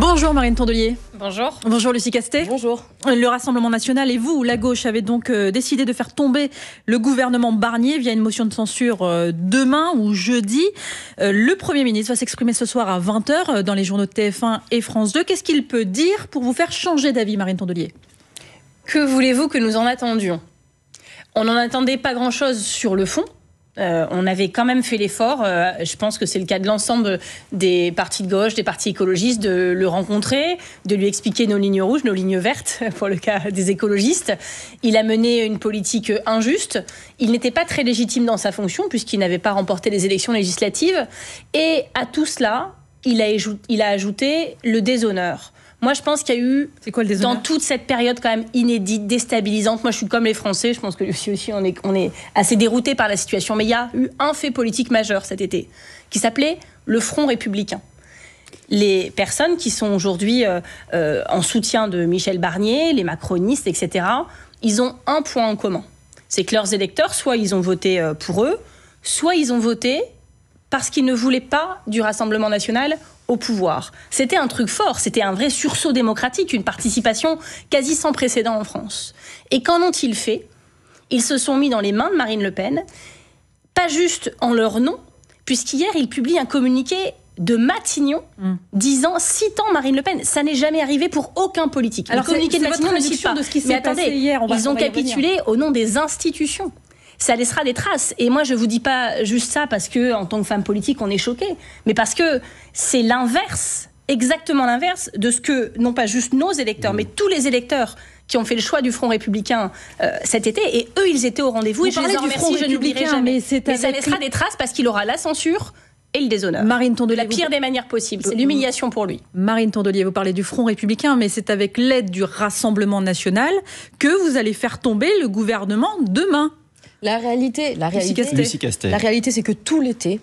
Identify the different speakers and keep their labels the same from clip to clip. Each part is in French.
Speaker 1: Bonjour Marine Tondelier.
Speaker 2: Bonjour.
Speaker 1: Bonjour Lucie Castet.
Speaker 3: Bonjour.
Speaker 1: Le Rassemblement national et vous, la gauche, avez donc décidé de faire tomber le gouvernement Barnier via une motion de censure demain ou jeudi. Le Premier ministre va s'exprimer ce soir à 20h dans les journaux de TF1 et France 2. Qu'est-ce qu'il peut dire pour vous faire changer d'avis, Marine Tondelier?
Speaker 2: Que voulez-vous que nous en attendions? On n'en attendait pas grand-chose sur le fond. On avait quand même fait l'effort, je pense que c'est le cas de l'ensemble des partis de gauche, des partis écologistes, de le rencontrer, de lui expliquer nos lignes rouges, nos lignes vertes, pour le cas des écologistes. Il a mené une politique injuste. Il n'était pas très légitime dans sa fonction, puisqu'il n'avait pas remporté les élections législatives. Et à tout cela, il a ajouté le déshonneur. Moi, je pense qu'il y a eu, dans toute cette période quand même inédite, déstabilisante, moi je suis comme les Français, je pense que Lucie aussi, on est assez déroutés par la situation, mais il y a eu un fait politique majeur cet été, qui s'appelait le Front républicain. Les personnes qui sont aujourd'hui en soutien de Michel Barnier, les macronistes, etc., ils ont un point en commun. C'est que leurs électeurs, soit ils ont voté pour eux, soit ils ont voté parce qu'ils ne voulaient pas du Rassemblement national au pouvoir. C'était un truc fort, c'était un vrai sursaut démocratique, une participation quasi sans précédent en France. Et qu'en ont-ils fait? Ils se sont mis dans les mains de Marine Le Pen, pas juste en leur nom, puisqu'hier, ils publient un communiqué de Matignon citant Marine Le Pen. Ça n'est jamais arrivé pour aucun politique.
Speaker 1: Alors,
Speaker 2: le communiqué de Matignon ne cite pas.
Speaker 1: De ce qui
Speaker 2: Mais attendez,
Speaker 1: hier,
Speaker 2: ils ont capitulé au nom des institutions. Ça laissera des traces. Et moi, je ne vous dis pas juste ça parce que, en tant que femme politique, on est choqué, mais parce que c'est l'inverse, exactement l'inverse de ce que, non pas juste nos électeurs, mais tous les électeurs qui ont fait le choix du Front républicain cet été, et eux, ils étaient au rendez-vous. Et je les en remercie, je n'oublierai jamais. Mais ça laissera des traces parce qu'il aura la censure et le déshonneur.
Speaker 1: Marine Tondelier,
Speaker 2: la pire des manières possibles. C'est l'humiliation pour lui.
Speaker 1: Marine Tondelier, vous parlez du Front républicain, mais c'est avec l'aide du Rassemblement national que vous allez faire tomber le gouvernement demain.
Speaker 3: La réalité, c'est que tout l'été,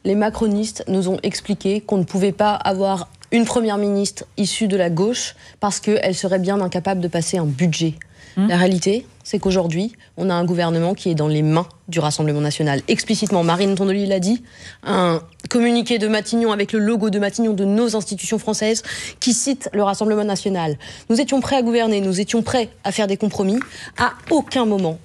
Speaker 3: les macronistes nous ont expliqué qu'on ne pouvait pas avoir une première ministre issue de la gauche parce qu'elle serait bien incapable de passer un budget. La réalité, c'est qu'aujourd'hui, on a un gouvernement qui est dans les mains du Rassemblement national. Explicitement, Marine Tondelier l'a dit, un communiqué de Matignon avec le logo de Matignon de nos institutions françaises qui cite le Rassemblement national. Nous étions prêts à gouverner, nous étions prêts à faire des compromis. À aucun moment,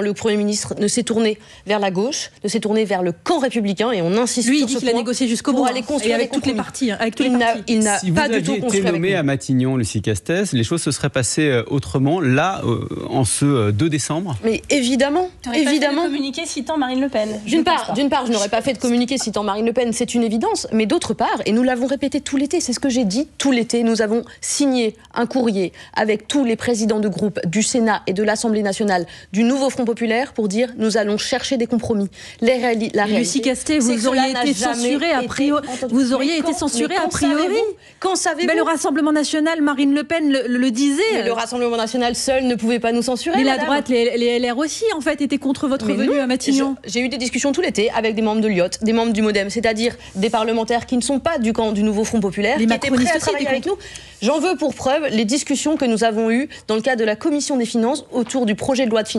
Speaker 3: le Premier ministre ne s'est tourné vers la gauche, ne s'est tourné vers le camp républicain, et on insiste
Speaker 1: lui,
Speaker 3: sur
Speaker 1: il dit
Speaker 3: ce
Speaker 1: qu'il a
Speaker 3: point
Speaker 1: négocié jusqu'au bout,
Speaker 3: aller construire
Speaker 1: et avec toutes les parties.
Speaker 3: Il n'a pas du tout construit avec nous.
Speaker 4: Si vous aviez été nommé à Matignon, Lucie Castet, les choses se seraient passées autrement, là, en ce 2 décembre?
Speaker 3: Mais évidemment.
Speaker 2: Pas fait de communiqué citant Marine Le Pen.
Speaker 3: D'une part, je n'aurais pas fait de communiqué citant Marine Le Pen, c'est une évidence, mais d'autre part, et nous l'avons répété tout l'été, c'est ce que j'ai dit tout l'été, nous avons signé un courrier avec tous les présidents de groupe du Sénat et de l'Assemblée nationale du nouveau Front populaire pour dire nous allons chercher des compromis.
Speaker 1: Lucie Castet, vous auriez été censurée a priori. Vous auriez été censurée a priori.
Speaker 3: Quand savez-vous?
Speaker 1: Mais le Rassemblement national, Marine Le Pen le disait.
Speaker 3: Mais le Rassemblement national seul ne pouvait pas nous censurer.
Speaker 1: Mais la droite, les LR aussi, en fait, étaient contre votre venue à Matignon.
Speaker 3: J'ai eu des discussions tout l'été avec des membres de l'IOT, des membres du MoDem, c'est-à-dire des parlementaires qui ne sont pas du camp du nouveau Front populaire, qui étaient prêts à travailler avec nous. J'en veux pour preuve les discussions que nous avons eues dans le cadre de la Commission des finances autour du projet de loi de finances.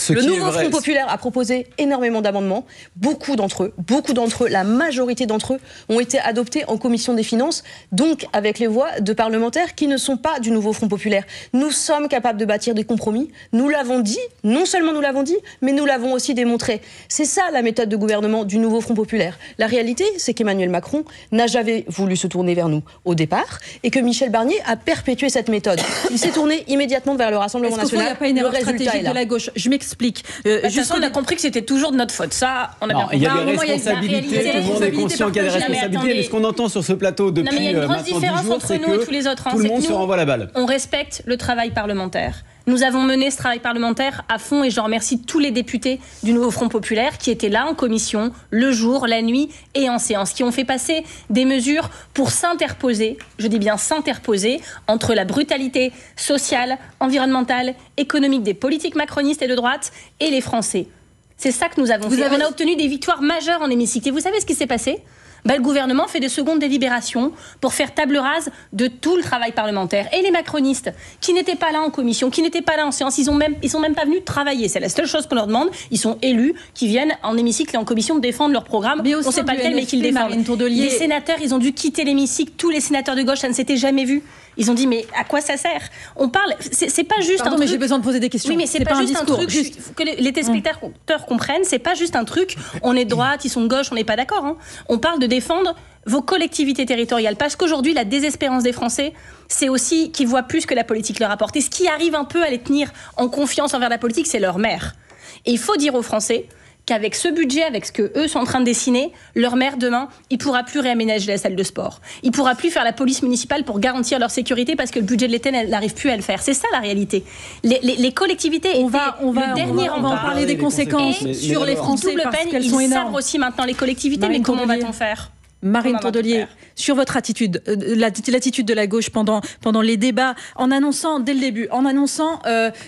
Speaker 3: Le nouveau Front populaire a proposé énormément d'amendements. Beaucoup d'entre eux, la majorité d'entre eux, ont été adoptés en Commission des finances, donc avec les voix de parlementaires qui ne sont pas du nouveau Front populaire. Nous sommes capables de bâtir des compromis. Nous l'avons dit, non seulement nous l'avons dit, mais nous l'avons aussi démontré. C'est ça la méthode de gouvernement du nouveau Front populaire. La réalité, c'est qu'Emmanuel Macron n'a jamais voulu se tourner vers nous au départ, et que Michel Barnier a perpétué cette méthode. Il s'est tourné immédiatement vers le Rassemblement national.
Speaker 1: Il n'y a pas une erreur stratégique de la gauche? Je m'explique.
Speaker 2: On a compris que c'était toujours de notre faute. Ça, on a bien compris.
Speaker 4: Il y a des responsabilités, tout le monde est conscient qu'il y a des responsabilités, mais ce qu'on entend sur ce plateau depuis
Speaker 2: il y a une grosse différence entre nous et tous les autres.
Speaker 4: Tout le monde se renvoie la balle.
Speaker 2: On respecte le travail parlementaire. Nous avons mené ce travail parlementaire à fond, et je remercie tous les députés du nouveau Front populaire qui étaient là en commission, le jour, la nuit et en séance, qui ont fait passer des mesures pour s'interposer, je dis bien s'interposer, entre la brutalité sociale, environnementale, économique des politiques macronistes et de droite et les Français. C'est ça que nous avons fait. On a obtenu des victoires majeures en hémicycle. Et vous savez ce qui s'est passé ? le gouvernement fait des secondes délibérations pour faire table rase de tout le travail parlementaire. Et les macronistes, qui n'étaient pas là en commission, qui n'étaient pas là en séance, ils sont même pas venus travailler. C'est la seule chose qu'on leur demande. Ils sont élus, qui viennent en hémicycle et en commission défendre leur programme.
Speaker 1: Mais
Speaker 2: on ne sait pas lequel, mais qu'ils défendent. Les sénateurs, ils ont dû quitter l'hémicycle. Tous les sénateurs de gauche, ça ne s'était jamais vu. Ils ont dit, mais à quoi ça sert? On parle, c'est pas juste un truc...
Speaker 1: mais j'ai besoin de poser des questions.
Speaker 2: Oui, mais c'est pas juste un truc, que les téléspectateurs comprennent, c'est pas juste un truc, on est de droite, ils sont de gauche, on n'est pas d'accord. Hein. On parle de défendre vos collectivités territoriales, parce qu'aujourd'hui, la désespérance des Français, c'est aussi qu'ils voient plus que la politique leur apporte. Et ce qui arrive un peu à les tenir en confiance envers la politique, c'est leur maire. Et il faut dire aux Français qu'avec ce budget, avec ce qu'eux sont en train de dessiner, leur maire, demain, il ne pourra plus réaménager la salle de sport. Il ne pourra plus faire la police municipale pour garantir leur sécurité parce que le budget de l'État n'arrive plus à le faire. C'est ça la réalité. Les collectivités
Speaker 1: on va en parler des conséquences sur les Français parce qu'elles sont énormes.
Speaker 2: Ils savent aussi maintenant les collectivités, mais comment va-t-on faire ?
Speaker 1: Marine Tondelier, sur votre attitude, l'attitude de la gauche pendant les débats, en annonçant dès le début,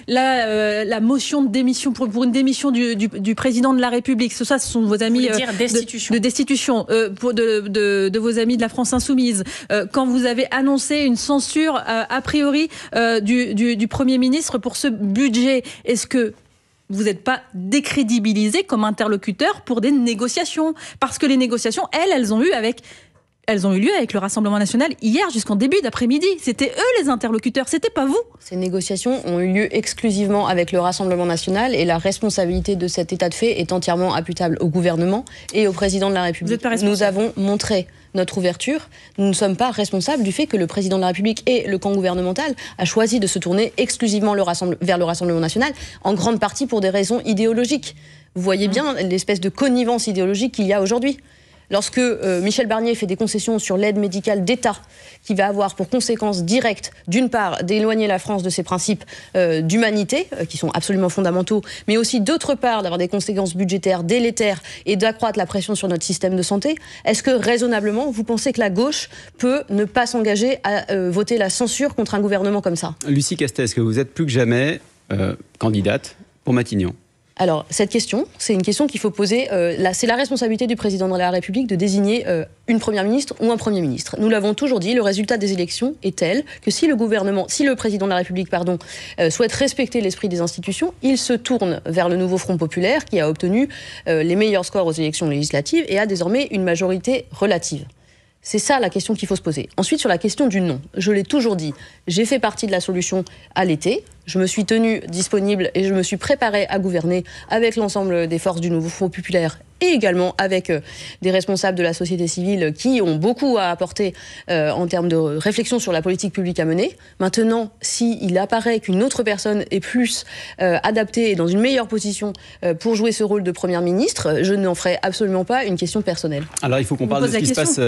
Speaker 1: la motion de démission pour une démission du président de la République. Ce sont vos amis de destitution de vos amis de la France Insoumise. Quand vous avez annoncé une censure a priori du Premier ministre pour ce budget, est-ce que vous n'êtes pas décrédibilisé comme interlocuteur pour des négociations? Parce que les négociations, elles ont eu lieu avec le Rassemblement national hier jusqu'en début d'après-midi. C'était eux les interlocuteurs, c'était pas vous.
Speaker 3: Ces négociations ont eu lieu exclusivement avec le Rassemblement national et la responsabilité de cet état de fait est entièrement imputable au gouvernement et au président de la République. Nous avons montré notre ouverture. Nous ne sommes pas responsables du fait que le président de la République et le camp gouvernemental a choisi de se tourner exclusivement vers le Rassemblement national, en grande partie pour des raisons idéologiques. Vous voyez bien l'espèce de connivence idéologique qu'il y a aujourd'hui. Lorsque Michel Barnier fait des concessions sur l'aide médicale d'État, qui va avoir pour conséquence directe, d'une part, d'éloigner la France de ses principes d'humanité, qui sont absolument fondamentaux, mais aussi d'autre part, d'avoir des conséquences budgétaires délétères et d'accroître la pression sur notre système de santé, est-ce que, raisonnablement, vous pensez que la gauche peut ne pas s'engager à voter la censure contre un gouvernement comme ça?
Speaker 4: Lucie Castet, est-ce que vous êtes plus que jamais candidate pour Matignon?
Speaker 3: Alors, cette question, c'est une question qu'il faut poser. C'est la responsabilité du président de la République de désigner une première ministre ou un premier ministre. Nous l'avons toujours dit, le résultat des élections est tel que si le président de la République, souhaite respecter l'esprit des institutions, il se tourne vers le nouveau Front populaire qui a obtenu les meilleurs scores aux élections législatives et a désormais une majorité relative. C'est ça la question qu'il faut se poser. Ensuite, sur la question du non, je l'ai toujours dit, j'ai fait partie de la solution à l'été, je me suis tenue disponible et je me suis préparée à gouverner avec l'ensemble des forces du nouveau Front populaire et également avec des responsables de la société civile qui ont beaucoup à apporter en termes de réflexion sur la politique publique à mener. Maintenant, s'il apparaît qu'une autre personne est plus adaptée et dans une meilleure position pour jouer ce rôle de première ministre, je n'en ferai absolument pas une question personnelle.
Speaker 4: Alors il faut qu'on parle de ce qui se passe...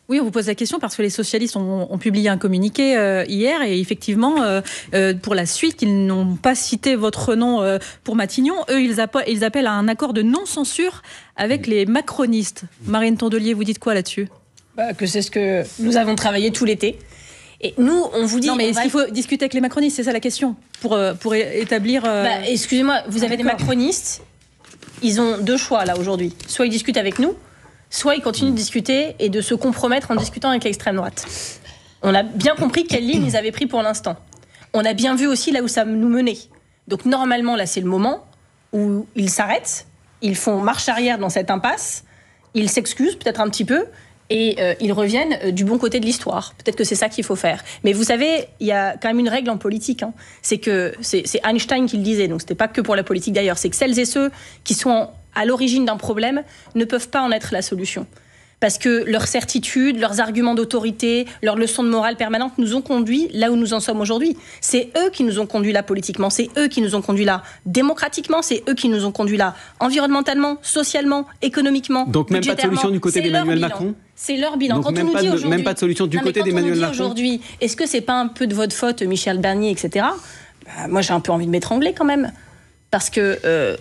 Speaker 1: Oui, on vous pose la question parce que les socialistes ont publié un communiqué hier et effectivement, pour la suite, ils n'ont pas cité votre nom pour Matignon. Eux, ils appellent à un accord de non-censure avec les macronistes. Marine Tondelier, vous dites quoi là-dessus ?
Speaker 2: Que c'est ce que nous avons travaillé tout l'été. Et nous, on vous dit...
Speaker 1: Non, mais est-ce qu'il faut discuter avec les macronistes ? C'est ça la question, pour établir...
Speaker 2: Excusez-moi, vous avez des macronistes, ils ont deux choix là aujourd'hui. Soit ils discutent avec nous, soit ils continuent de discuter et de se compromettre en discutant avec l'extrême droite. On a bien compris quelle ligne ils avaient pris pour l'instant. On a bien vu aussi là où ça nous menait. Donc normalement, là, c'est le moment où ils s'arrêtent, ils font marche arrière dans cette impasse, ils s'excusent peut-être un petit peu et ils reviennent du bon côté de l'histoire. Peut-être que c'est ça qu'il faut faire. Mais vous savez, il y a quand même une règle en politique. C'est que c'est Einstein qui le disait, donc c'était pas que pour la politique d'ailleurs. C'est que celles et ceux qui sont à l'origine d'un problème ne peuvent pas en être la solution. Parce que leurs certitudes, leurs arguments d'autorité, leurs leçons de morale permanentes nous ont conduits là où nous en sommes aujourd'hui. C'est eux qui nous ont conduits là politiquement, c'est eux qui nous ont conduits là démocratiquement, c'est eux qui nous ont conduits là environnementalement, socialement, économiquement,
Speaker 4: donc même pas de solution du côté d'Emmanuel Macron ?
Speaker 2: C'est leur bilan.
Speaker 4: Donc quand on nous dit aujourd'hui, même pas de solution du côté d'Emmanuel Macron aujourd'hui,
Speaker 2: est-ce que c'est pas un peu de votre faute, Michel Barnier, etc. Moi j'ai un peu envie de m'étrangler quand même. Parce que...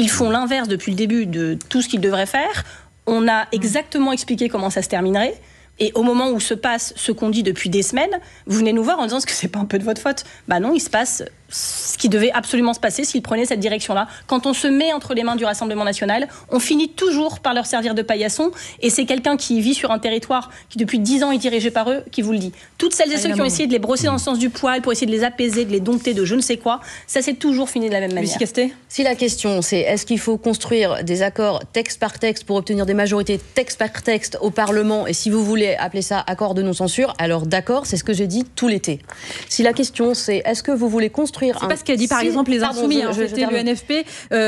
Speaker 2: ils font l'inverse depuis le début de tout ce qu'ils devraient faire. On a exactement expliqué comment ça se terminerait. Et au moment où se passe ce qu'on dit depuis des semaines, vous venez nous voir en disant que c'est pas un peu de votre faute. Non, il se passe ce qui devait absolument se passer s'ils prenaient cette direction-là. Quand on se met entre les mains du Rassemblement national, on finit toujours par leur servir de paillasson. Et c'est quelqu'un qui vit sur un territoire qui, depuis 10 ans, est dirigé par eux, qui vous le dit. Toutes celles et ceux qui ont essayé de les brosser dans le sens du poil pour essayer de les apaiser, de les dompter, de je ne sais quoi, ça s'est toujours fini de la même manière.
Speaker 1: Lucie Castet ?
Speaker 3: Si la question, c'est est-ce qu'il faut construire des accords texte par texte pour obtenir des majorités texte par texte au Parlement, et si vous voulez appeler ça accord de non-censure, alors d'accord, c'est ce que j'ai dit tout l'été. Si la question, c'est est-ce que vous voulez construire
Speaker 1: c'est pas ce qu'a dit par exemple les Insoumis, c'était le NFP,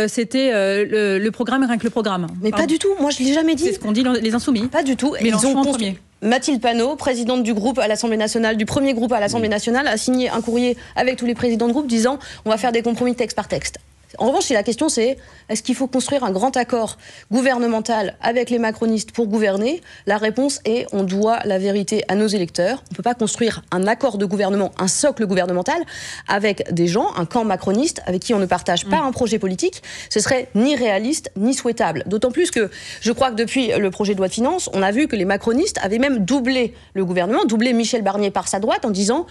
Speaker 1: c'était le programme rien que le programme.
Speaker 3: Mais pas du tout, moi je l'ai jamais dit.
Speaker 1: C'est ce qu'ont dit les Insoumis.
Speaker 3: Pas du tout.
Speaker 1: Mais ils ont construit.
Speaker 3: Mathilde Panot, présidente du groupe à l'Assemblée nationale, du premier groupe à l'Assemblée nationale, a signé un courrier avec tous les présidents de groupe disant on va faire des compromis texte par texte. En revanche, si la question c'est est-ce qu'il faut construire un grand accord gouvernemental avec les macronistes pour gouverner, la réponse est on doit la vérité à nos électeurs. On ne peut pas construire un accord de gouvernement, un socle gouvernemental avec des gens, un camp macroniste avec qui on ne partage pas un projet politique. Ce serait ni réaliste ni souhaitable. D'autant plus que je crois que depuis le projet de loi de finances, on a vu que les macronistes avaient même doublé le gouvernement, doublé Michel Barnier par sa droite en disant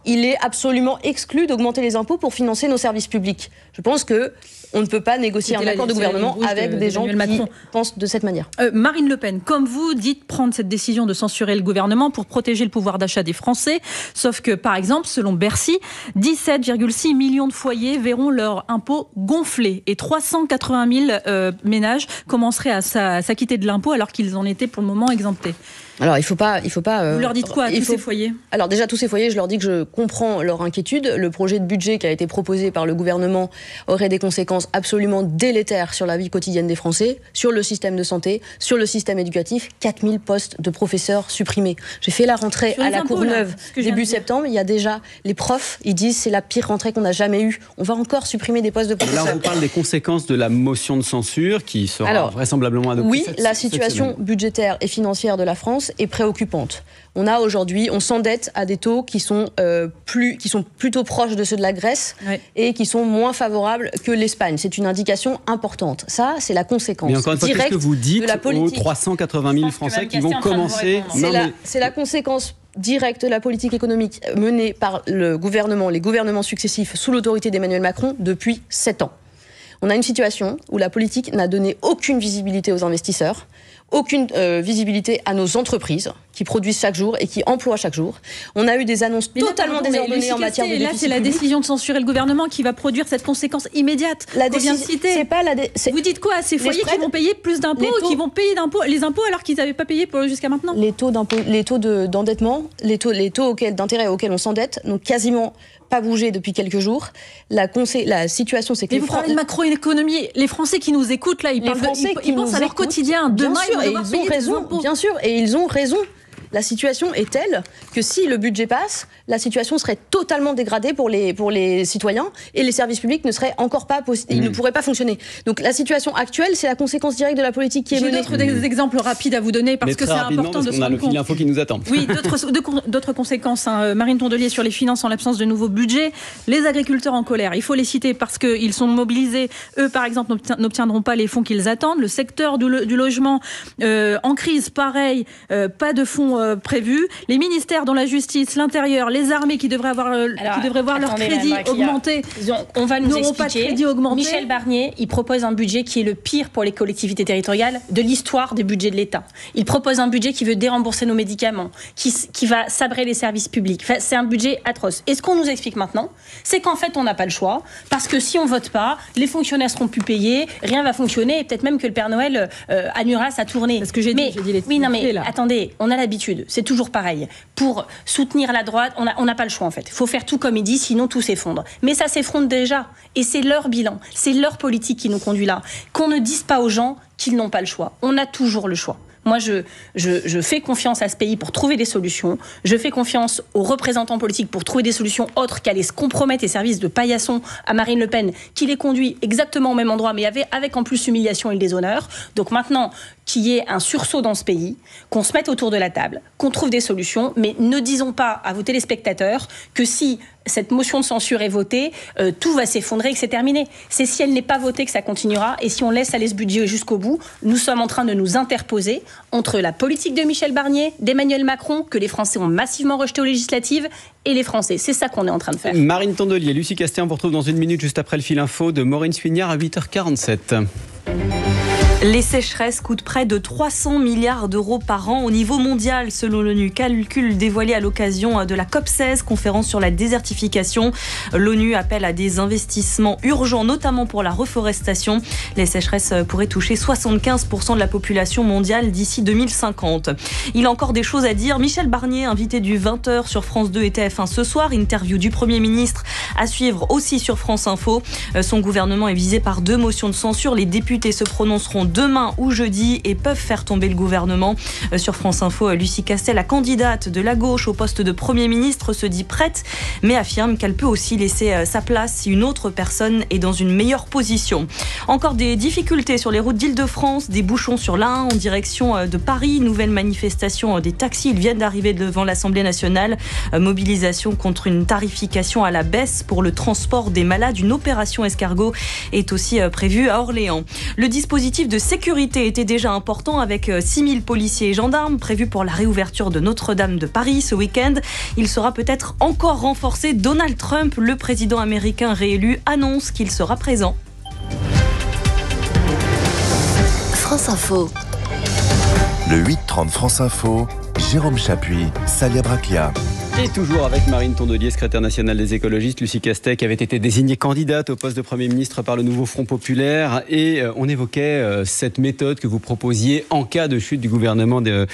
Speaker 3: il est absolument exclu d'augmenter les impôts pour financer nos services publics. Je pense qu'on ne peut pas négocier un accord de gouvernement avec des gens qui pensent de cette manière.
Speaker 1: Marine Le Pen, comme vous dites prendre cette décision de censurer le gouvernement pour protéger le pouvoir d'achat des Français, sauf que, par exemple, selon Bercy, 17,6 millions de foyers verront leur impôt gonfler et 380 000 ménages commenceraient à s'acquitter de l'impôt alors qu'ils en étaient pour le moment exemptés.
Speaker 3: Alors, il faut pas.
Speaker 1: Vous leur dites quoi à tous ces foyers ?
Speaker 3: Alors déjà, tous ces foyers, je leur dis que je comprends leur inquiétude. Le projet de budget qui a été proposé par le gouvernement aurait des conséquences absolument délétères sur la vie quotidienne des Français, sur le système de santé, sur le système éducatif. 4000 postes de professeurs supprimés. J'ai fait la rentrée à la Courneuve début septembre. Il y a déjà les profs, ils disent c'est la pire rentrée qu'on a jamais eue. On va encore supprimer des postes de professeurs.
Speaker 4: Là, on parle des conséquences de la motion de censure qui sera vraisemblutellement adoptée.
Speaker 3: Oui, la situation budgétaire et financière de la France est préoccupante. On s'endette à des taux qui sont plutôt proches de ceux de la Grèce et qui sont moins favorables que l'Espagne. C'est une indication importante. Ça, c'est la conséquence.
Speaker 4: Mais encore une fois, qu'est-ce que vous dites aux 380 000 Français qui vont commencer...
Speaker 3: C'est la conséquence directe de la politique économique menée par les gouvernements successifs sous l'autorité d'Emmanuel Macron depuis 7 ans. On a une situation où la politique n'a donné aucune visibilité aux investisseurs, aucune visibilité à nos entreprises qui produisent chaque jour et qui emploient chaque jour. On a eu des annonces totalement désordonnées en matière de déficit public.
Speaker 1: Là, c'est la décision de censurer le gouvernement qui va produire cette conséquence immédiate qu'on vient de citer. Vous dites quoi à ces foyers qui vont payer plus d'impôts, qui vont payer les impôts alors qu'ils n'avaient pas payé jusqu'à maintenant ?
Speaker 3: Les taux d'endettement, les taux d'intérêt auxquels on s'endette n'ont quasiment pas bougé depuis quelques jours. La situation, c'est que
Speaker 1: vous parlez de macroéconomie. Les Français qui nous écoutent, là, ils pensent à leur quotidien. Demain,
Speaker 3: bien sûr, et ils ont raison. La situation est telle que si le budget passe, la situation serait totalement dégradée pour les citoyens et les services publics ne seraient encore pas possibles, ils ne pourraient pas fonctionner. Donc la situation actuelle, c'est la conséquence directe de la politique qui est menée.
Speaker 1: J'ai d'autres exemples rapides à vous donner parce que c'est important de se rendre compte.
Speaker 4: On a le fil info qui nous attend.
Speaker 1: Oui, d'autres conséquences. Marine Tondelier sur les finances en l'absence de nouveaux budgets. Les agriculteurs en colère, il faut les citer parce qu'ils sont mobilisés. Eux, par exemple, n'obtiendront pas les fonds qu'ils attendent. Le secteur du logement en crise, pareil, pas de fonds prévus. Les ministères dont la justice, l'intérieur, les armées qui devraient voir leur crédit augmenter.
Speaker 2: On va nous
Speaker 1: expliquer. Pas de crédit augmenté.
Speaker 2: Michel Barnier, il propose un budget qui est le pire pour les collectivités territoriales de l'histoire des budgets de l'État. Il propose un budget qui veut dérembourser nos médicaments, qui va sabrer les services publics. Enfin, c'est un budget atroce. Et ce qu'on nous explique maintenant, c'est qu'en fait, on n'a pas le choix, parce que si on vote pas, les fonctionnaires seront plus payés, rien va fonctionner, et peut-être même que le Père Noël annulera sa tournée.
Speaker 1: Parce que j'ai dit
Speaker 2: attendez, on a l'habitude. C'est toujours pareil. Pour soutenir la droite, on n'a pas le choix en fait. Il faut faire tout comme il dit, sinon tout s'effondre. Mais ça s'effondre déjà. Et c'est leur bilan, c'est leur politique qui nous conduit là. Qu'on ne dise pas aux gens qu'ils n'ont pas le choix. On a toujours le choix. Moi, je fais confiance à ce pays pour trouver des solutions. Je fais confiance aux représentants politiques pour trouver des solutions autres qu'aller se compromettre et services de paillasson à Marine Le Pen, qui les conduit exactement au même endroit, mais avec en plus l'humiliation et le déshonneur. Donc maintenant, qu'il y ait un sursaut dans ce pays, qu'on se mette autour de la table, qu'on trouve des solutions, mais ne disons pas à vos téléspectateurs que si cette motion de censure est votée, tout va s'effondrer et que c'est terminé. C'est si elle n'est pas votée que ça continuera, et si on laisse aller ce budget jusqu'au bout, nous sommes en train de nous interposer entre la politique de Michel Barnier, d'Emmanuel Macron, que les Français ont massivement rejeté aux législatives, et les Français. C'est ça qu'on est en train de faire.
Speaker 4: Marine Tondelier, Lucie Castet, on vous retrouve dans une minute juste après le fil info de Maureen Suignard à 8h47.
Speaker 5: Les sécheresses coûtent près de 300 milliards d'euros par an au niveau mondial, selon l'ONU. Calcul dévoilé à l'occasion de la COP16, conférence sur la désertification. L'ONU appelle à des investissements urgents, notamment pour la reforestation. Les sécheresses pourraient toucher 75% de la population mondiale d'ici 2050. Il a encore des choses à dire. Michel Barnier, invité du 20h sur France 2 et TF1 ce soir. Interview du Premier ministre à suivre aussi sur France Info. Son gouvernement est visé par 2 motions de censure. Les députés se prononceront demain ou jeudi et peuvent faire tomber le gouvernement. Sur France Info, Lucie Castet, la candidate de la gauche au poste de Premier ministre, se dit prête, mais affirme qu'elle peut aussi laisser sa place si une autre personne est dans une meilleure position. Encore des difficultés sur les routes d'Île-de-France, des bouchons sur l'A1 en direction de Paris, nouvelle manifestation des taxis, ils viennent d'arriver devant l'Assemblée nationale, mobilisation contre une tarification à la baisse pour le transport des malades. Une opération escargot est aussi prévue à Orléans. Le dispositif de sécurité était déjà important avec 6000 policiers et gendarmes prévus pour la réouverture de Notre-Dame de Paris ce week-end. Il sera peut-être encore renforcé. Donald Trump, le président américain réélu, annonce qu'il sera présent.
Speaker 6: France Info.
Speaker 7: Le 8-30 France Info, Jérôme Chapuis, Salia Braclia.
Speaker 4: Et toujours avec Marine Tondelier, secrétaire nationale des écologistes, Lucie Castet, qui avait été désignée candidate au poste de Premier ministre par le nouveau Front populaire. Et on évoquait cette méthode que vous proposiez en cas de chute du gouvernement de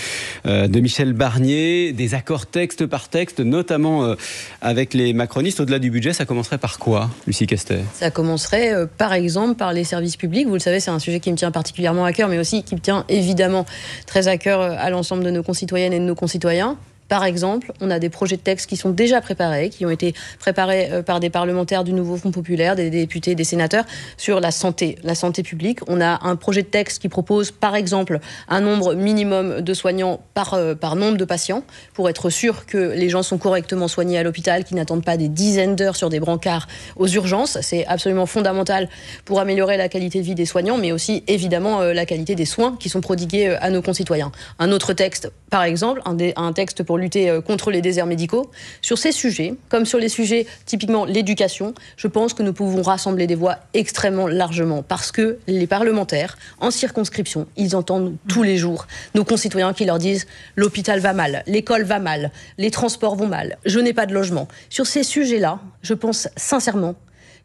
Speaker 4: Michel Barnier, des accords texte par texte, notamment avec les macronistes. Au-delà du budget, ça commencerait par quoi, Lucie Castet ?
Speaker 3: Ça commencerait par exemple par les services publics. Vous le savez, c'est un sujet qui me tient particulièrement à cœur, mais aussi qui me tient évidemment très à cœur à l'ensemble de nos concitoyennes et de nos concitoyens. Par exemple, on a des projets de texte qui sont déjà préparés, qui ont été préparés par des parlementaires du nouveau Front populaire, des députés, des sénateurs, sur la santé publique. On a un projet de texte qui propose, par exemple, un nombre minimum de soignants par nombre de patients, pour être sûr que les gens sont correctement soignés à l'hôpital, qu'ils n'attendent pas des dizaines d'heures sur des brancards aux urgences. C'est absolument fondamental pour améliorer la qualité de vie des soignants, mais aussi, évidemment, la qualité des soins qui sont prodigués à nos concitoyens. Un autre texte, par exemple, un texte pour lutter contre les déserts médicaux. Sur ces sujets, comme sur les sujets typiquement l'éducation, je pense que nous pouvons rassembler des voix extrêmement largement, parce que les parlementaires, en circonscription, ils entendent tous les jours nos concitoyens qui leur disent « l'hôpital va mal, l'école va mal, les transports vont mal, je n'ai pas de logement ». Sur ces sujets-là, je pense sincèrement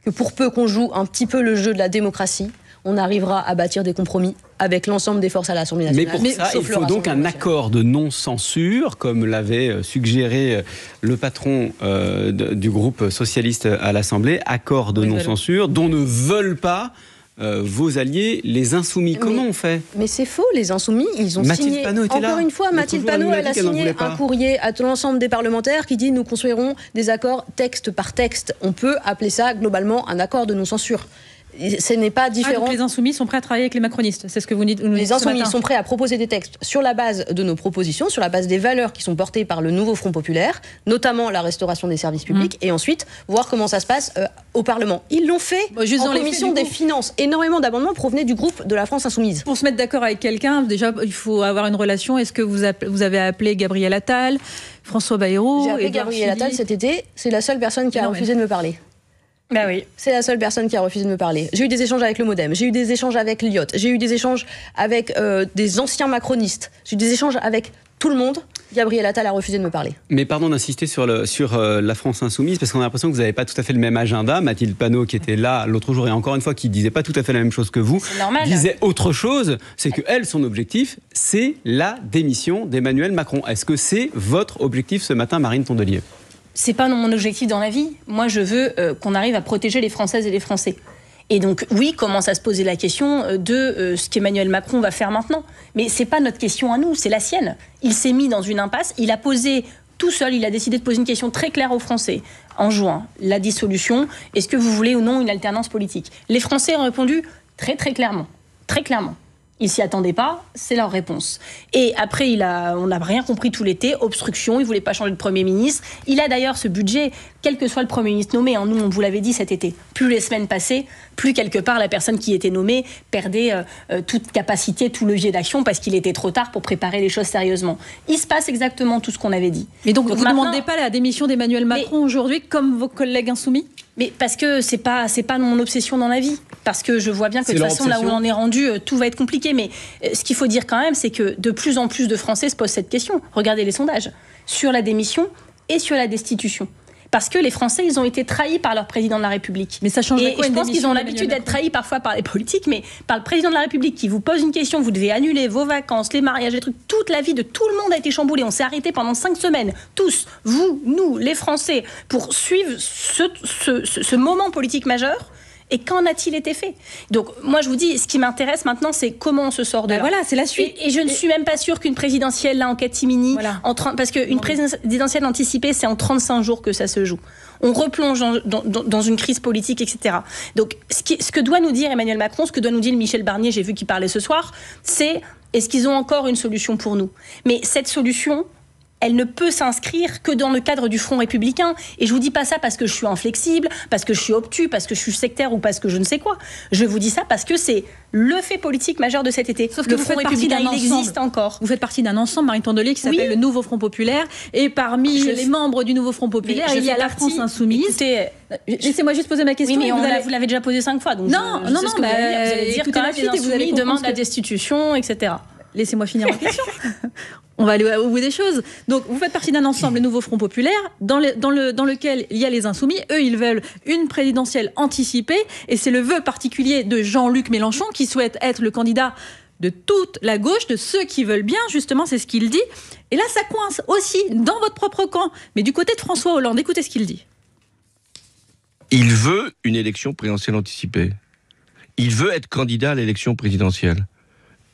Speaker 3: que pour peu qu'on joue un petit peu le jeu de la démocratie, on arrivera à bâtir des compromis avec l'ensemble des forces à l'Assemblée nationale.
Speaker 4: Mais pour ça, il faut donc un accord de non-censure, comme l'avait suggéré le patron du groupe socialiste à l'Assemblée, accord de non-censure, dont ne veulent pas vos alliés, les Insoumis. Comment on fait ?
Speaker 3: Mais c'est faux, les Insoumis, ils ont signé... Encore une fois, Mathilde Panot, elle a signé un courrier à l'ensemble des parlementaires qui dit « nous construirons des accords texte par texte ». On peut appeler ça globalement un accord de non-censure. Ce n'est pas différent.
Speaker 1: Donc les Insoumis sont prêts à travailler avec les macronistes, c'est ce que vous dites.
Speaker 3: Les Insoumis sont prêts à proposer des textes sur la base de nos propositions, sur la base des valeurs qui sont portées par le nouveau Front populaire, notamment la restauration des services publics, et ensuite voir comment ça se passe au Parlement. Ils l'ont fait en commission des finances. Énormément d'amendements provenaient du groupe de la France Insoumise.
Speaker 1: Pour se mettre d'accord avec quelqu'un, déjà, il faut avoir une relation. Est-ce que vous avez appelé Gabriel Attal, François Bayrou ?
Speaker 3: J'ai appelé Gabriel Attal cet été. C'est la seule personne qui a refusé de me parler.
Speaker 2: Ben oui.
Speaker 3: C'est la seule personne qui a refusé de me parler. J'ai eu des échanges avec le Modem, j'ai eu des échanges avec Lyot, j'ai eu des échanges avec des anciens macronistes, j'ai eu des échanges avec tout le monde. Gabriel Attal a refusé de me parler.
Speaker 4: Mais pardon d'insister sur la France Insoumise, parce qu'on a l'impression que vous n'avez pas tout à fait le même agenda. Mathilde Panot, qui était là l'autre jour, et encore une fois, qui ne disait pas tout à fait la même chose que vous, disait autre chose. C'est que elle, son objectif, c'est la démission d'Emmanuel Macron. Est-ce que c'est votre objectif ce matin, Marine Tondelier ?
Speaker 2: C'est pas mon objectif dans la vie. Moi, je veux qu'on arrive à protéger les Françaises et les Français. Et donc, oui, commence à se poser la question de ce qu'Emmanuel Macron va faire maintenant. Mais c'est pas notre question à nous, c'est la sienne. Il s'est mis dans une impasse, il a posé tout seul, il a décidé de poser une question très claire aux Français en juin. La dissolution, est-ce que vous voulez ou non une alternance politique ? Les Français ont répondu très très clairement. Très clairement. Ils s'y attendaient pas, c'est leur réponse. Et après, on n'a rien compris tout l'été, obstruction, il voulait pas changer de Premier ministre. Il a d'ailleurs ce budget, quel que soit le Premier ministre nommé, nous on vous l'avait dit cet été, plus les semaines passaient, plus quelque part la personne qui était nommée perdait toute capacité, tout levier d'action parce qu'il était trop tard pour préparer les choses sérieusement. Il se passe exactement tout ce qu'on avait dit.
Speaker 1: Mais donc vous ne demandez pas la démission d'Emmanuel Macron aujourd'hui comme vos collègues insoumis ?
Speaker 2: Mais parce que c'est pas mon obsession dans la vie. Parce que je vois bien que de toute façon, là où on en est rendu, tout va être compliqué. Mais ce qu'il faut dire quand même, c'est que de plus en plus de Français se posent cette question. Regardez les sondages sur la démission et sur la destitution. Parce que les Français, ils ont été trahis par leur président de la République.
Speaker 1: Mais ça changerait quoi?
Speaker 2: Je pense qu'ils ont l'habitude d'être trahis parfois par les politiques, mais par le président de la République qui vous pose une question, vous devez annuler vos vacances, les mariages, les trucs. Toute la vie de tout le monde a été chamboulée. On s'est arrêté pendant 5 semaines. Tous, vous, nous, les Français, pour suivre ce moment politique majeur. Et qu'en a-t-il été fait? Donc, moi, je vous dis, ce qui m'intéresse maintenant, c'est comment on se sort de là.
Speaker 1: Voilà, c'est la suite.
Speaker 2: Et je ne suis même pas sûre qu'une présidentielle, là, en catimini, parce qu'une présidentielle anticipée, c'est en 35 jours que ça se joue. On replonge dans une crise politique, etc. Donc, ce que doit nous dire Emmanuel Macron, ce que doit nous dire Michel Barnier, j'ai vu qu'il parlait ce soir, c'est est-ce qu'ils ont encore une solution pour nous? Mais cette solution, elle ne peut s'inscrire que dans le cadre du Front républicain. Et je vous dis pas ça parce que je suis inflexible, parce que je suis obtus, parce que je suis sectaire ou parce que je ne sais quoi. Je vous dis ça parce que c'est le fait politique majeur de cet été.
Speaker 1: Sauf que le Front républicain, il existe encore. Vous faites partie d'un ensemble, Marine Tondelier, qui s'appelle le Nouveau Front populaire. Et parmi les membres du Nouveau Front populaire, il y a la France insoumise.
Speaker 2: Écoutez,
Speaker 1: laissez-moi juste poser ma question.
Speaker 2: Oui, mais vous l'avez déjà posée 5 fois. Donc
Speaker 1: non,
Speaker 2: vous allez dire quand même les insoumis demandent la destitution, etc.
Speaker 1: Laissez-moi finir ma question. On va aller au bout des choses. Donc, vous faites partie d'un ensemble, le Nouveau Front populaire, dans lequel il y a les Insoumis. Eux, ils veulent une présidentielle anticipée. Et c'est le vœu particulier de Jean-Luc Mélenchon, qui souhaite être le candidat de toute la gauche, de ceux qui veulent bien, justement, c'est ce qu'il dit. Et là, ça coince aussi dans votre propre camp, mais du côté de François Hollande. Écoutez ce qu'il dit.
Speaker 8: Il veut une élection présidentielle anticipée. Il veut être candidat à l'élection présidentielle.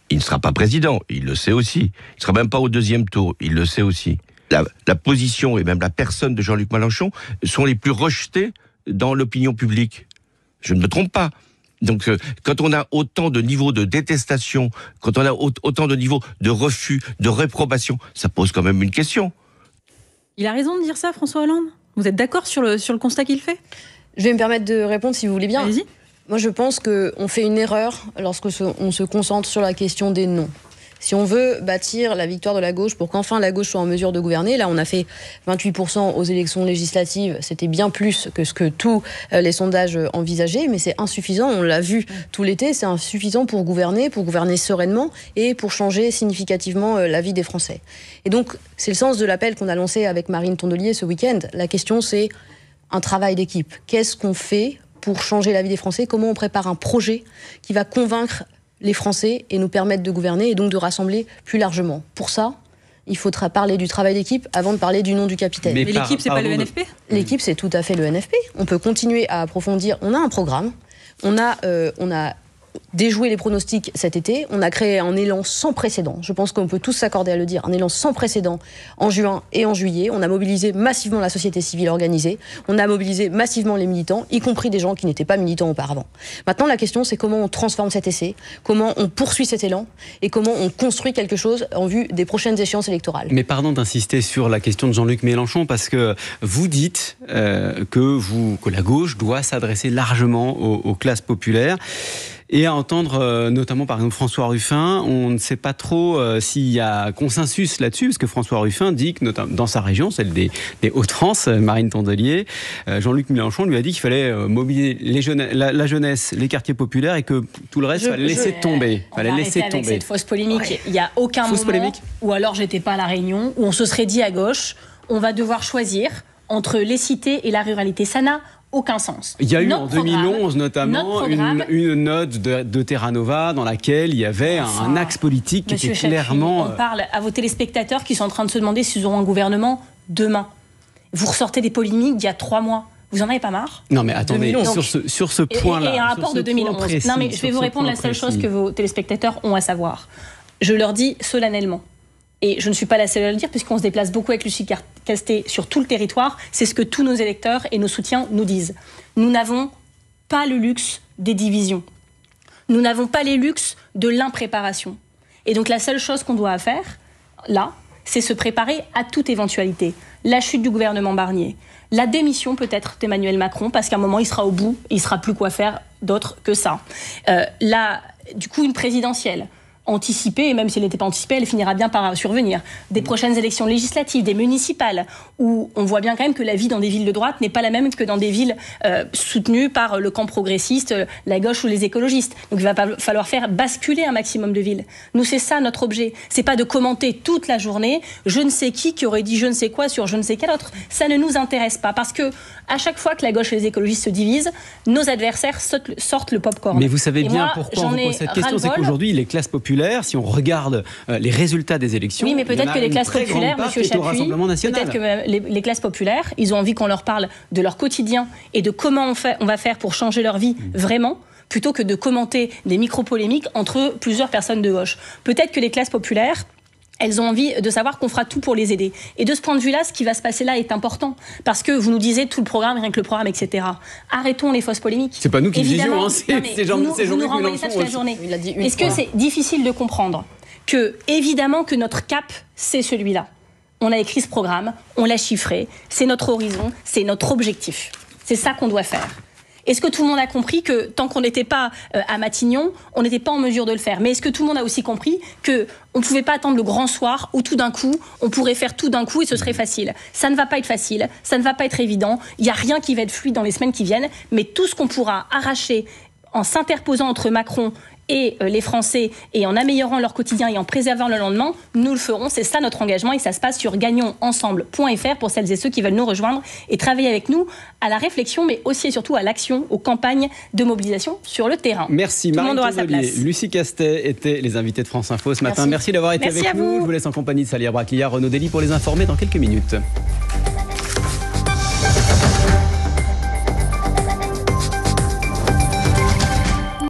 Speaker 8: Il ne sera pas président, il le sait aussi. Il ne sera même pas au 2e tour, il le sait aussi. La position et même la personne de Jean-Luc Mélenchon sont les plus rejetées dans l'opinion publique. Je ne me trompe pas. Donc, quand on a autant de niveaux de détestation, quand on a autant de niveaux de refus, de réprobation, ça pose quand même une question.
Speaker 1: Il a raison de dire ça, François Hollande? Vous êtes d'accord sur le constat qu'il fait?
Speaker 3: Je vais me permettre de répondre si vous voulez bien.
Speaker 1: Allez-y.
Speaker 3: Moi, je pense qu'on fait une erreur lorsque on se concentre sur la question des noms. Si on veut bâtir la victoire de la gauche pour qu'enfin la gauche soit en mesure de gouverner, là on a fait 28% aux élections législatives, c'était bien plus que ce que tous les sondages envisageaient, mais c'est insuffisant, on l'a vu tout l'été, c'est insuffisant pour gouverner sereinement et pour changer significativement la vie des Français. Et donc c'est le sens de l'appel qu'on a lancé avec Marine Tondelier ce week-end. La question c'est un travail d'équipe. Qu'est-ce qu'on fait pour changer la vie des Français? Comment on prépare un projet qui va convaincre les Français et nous permettre de gouverner et donc de rassembler plus largement? Pour ça, il faudra parler du travail d'équipe avant de parler du nom du capitaine.
Speaker 1: Mais l'équipe, c'est pas le NFP?
Speaker 3: L'équipe, c'est tout à fait le NFP. On peut continuer à approfondir. On a un programme. On a déjoué les pronostics cet été. On a créé un élan sans précédent. Je pense qu'on peut tous s'accorder à le dire. Un élan sans précédent en juin et en juillet. On a mobilisé massivement la société civile organisée. On a mobilisé massivement les militants, y compris des gens qui n'étaient pas militants auparavant. Maintenant, la question, c'est comment on transforme cet essai, comment on poursuit cet élan et comment on construit quelque chose en vue des prochaines échéances électorales.
Speaker 4: Mais pardon d'insister sur la question de Jean-Luc Mélenchon, parce que vous dites que la gauche doit s'adresser largement aux classes populaires. Et à entendre notamment par exemple François Ruffin, on ne sait pas trop s'il y a consensus là-dessus, parce que François Ruffin dit que notamment dans sa région, celle des Hauts-de-France, Marine Tondelier, Jean-Luc Mélenchon lui a dit qu'il fallait mobiliser la jeunesse, les quartiers populaires et que tout le reste, il fallait laisser tomber.
Speaker 2: On va arrêter avec cette fausse polémique. Ouais. Il n'y a aucun moment où alors j'étais pas à La Réunion, où on se serait dit à gauche, on va devoir choisir entre les cités et la ruralité. Ça n'a aucun sens.
Speaker 4: Il y a eu en 2011 notamment une note de Terra Nova dans laquelle il y avait un axe politique qui était clairement...
Speaker 2: On parle à vos téléspectateurs qui sont en train de se demander s'ils auront un gouvernement demain. Vous ressortez des polémiques d'il y a 3 mois. Vous en avez pas marre?
Speaker 4: Non mais attendez, sur ce point-là...
Speaker 2: Et un rapport de 2011. Non mais je vais vous répondre la seule chose que vos téléspectateurs ont à savoir. Je leur dis solennellement. Et je ne suis pas la seule à le dire, puisqu'on se déplace beaucoup avec Lucie Castet sur tout le territoire. C'est ce que tous nos électeurs et nos soutiens nous disent. Nous n'avons pas le luxe des divisions. Nous n'avons pas les luxes de l'impréparation. Et donc la seule chose qu'on doit faire, là, c'est se préparer à toute éventualité. La chute du gouvernement Barnier, la démission peut-être d'Emmanuel Macron, parce qu'à un moment, il sera au bout, il ne sera plus quoi faire d'autre que ça. Du coup, une présidentielle anticipée, et même si elle n'était pas anticipée, elle finira bien par survenir. Des prochaines élections législatives, des municipales, où on voit bien quand même que la vie dans des villes de droite n'est pas la même que dans des villes soutenues par le camp progressiste, la gauche ou les écologistes. Donc il va falloir faire basculer un maximum de villes. Nous, c'est ça notre objet. C'est pas de commenter toute la journée je ne sais qui aurait dit je ne sais quoi sur je ne sais quel autre. Ça ne nous intéresse pas, parce que à chaque fois que la gauche et les écologistes se divisent, nos adversaires sortent le pop-corn.
Speaker 4: Mais vous savez bien pourquoi on vous pose cette question, c'est qu'aujourd'hui, les classes populaires, si on regarde les résultats des élections,
Speaker 2: oui, mais peut-être que les classes populaires, Monsieur Chapuis, peut-être que les classes populaires, ils ont envie qu'on leur parle de leur quotidien et de comment on va faire pour changer leur vie vraiment, plutôt que de commenter des micro-polémiques entre plusieurs personnes de gauche. Peut-être que les classes populaires, elles ont envie de savoir qu'on fera tout pour les aider. Et de ce point de vue-là, ce qui va se passer là est important. Parce que vous nous disiez tout le programme, rien que le programme, etc. Arrêtons les fausses polémiques.
Speaker 4: C'est pas nous qui le disions, c'est
Speaker 2: Jean-Luc Mélenchon toute la journée. Est-ce que c'est difficile de comprendre que, évidemment, que notre cap, c'est celui-là. On a écrit ce programme, on l'a chiffré, c'est notre horizon, c'est notre objectif. C'est ça qu'on doit faire. Est-ce que tout le monde a compris que tant qu'on n'était pas à Matignon, on n'était pas en mesure de le faire? Mais est-ce que tout le monde a aussi compris qu'on ne pouvait pas attendre le grand soir où tout d'un coup, on pourrait faire tout d'un coup et ce serait facile? Ça ne va pas être facile, ça ne va pas être évident, il n'y a rien qui va être fluide dans les semaines qui viennent, mais tout ce qu'on pourra arracher en s'interposant entre Macron et les Français, et en améliorant leur quotidien et en préservant le lendemain, nous le ferons. C'est ça notre engagement, et ça se passe sur gagnonsensemble.fr pour celles et ceux qui veulent nous rejoindre et travailler avec nous à la réflexion, mais aussi et surtout à l'action, aux campagnes de mobilisation sur le terrain.
Speaker 4: Merci Marine Tondelier. Lucie Castet étaient les invités de France Info ce matin. Merci d'avoir été avec nous. Je vous laisse en compagnie de Salia Braclia, Renaud Dely pour les informer dans quelques minutes.